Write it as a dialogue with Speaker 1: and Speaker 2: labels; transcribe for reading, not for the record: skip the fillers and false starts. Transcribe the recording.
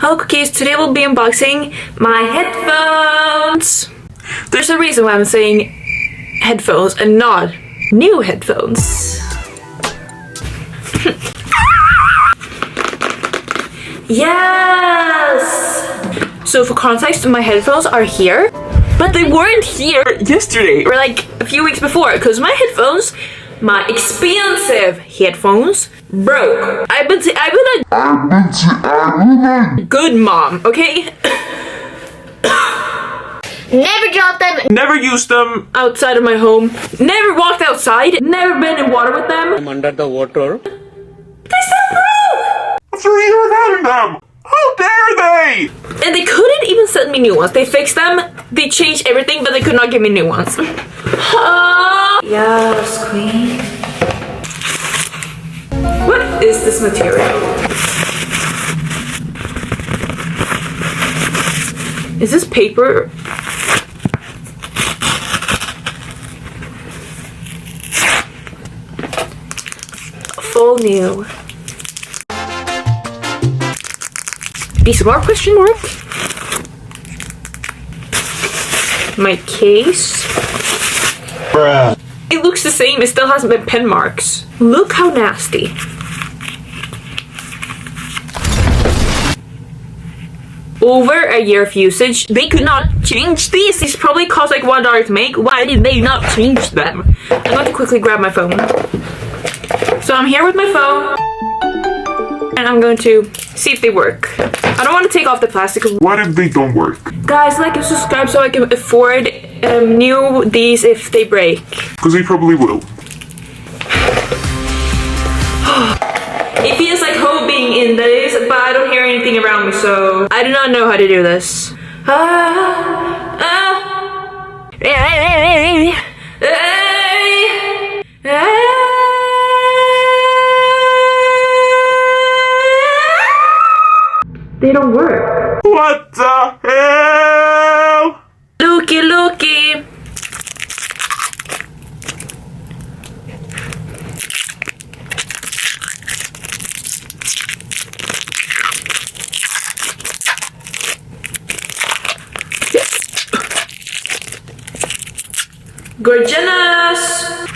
Speaker 1: Hello cookies, today we'll be unboxing my headphones. There's a reason why I'm saying headphones and not new headphones. Yes! So for context, my headphones are here, but they weren't here yesterday or like a few weeks before because my headphones, my expensive headphones, broke. I've been a good mom, okay?
Speaker 2: Never dropped them.
Speaker 3: Never used them
Speaker 1: Outside of my home. Never walked outside. Never been in water with them.
Speaker 4: I'm under the water.
Speaker 1: They still broke!
Speaker 3: after a year of having them. How dare they?
Speaker 1: And they couldn't even send me new ones. They fixed them. They changed everything, but they could not give me new ones. Yes, queen. What is this material? Is this paper? Full new. ASMR question mark? My case.
Speaker 3: Bruh.
Speaker 1: It looks the same, it still has my pen marks. Look how nasty. Over a year of usage, they could not change these. These probably cost like $1 to make. Why did they not change them? I'm going to quickly grab my phone. So I'm here with my phone. And I'm going to see if they work. I don't want to take off the plastic.
Speaker 3: What if they don't work?
Speaker 1: Guys, like and subscribe so I can afford new these if they break.
Speaker 3: Because they probably will.
Speaker 1: It feels like home being in this, but I don't hear anything around me, so I do not know how to do this. They don't work.
Speaker 3: What the hell?
Speaker 1: Looky, looky. Gorgeous.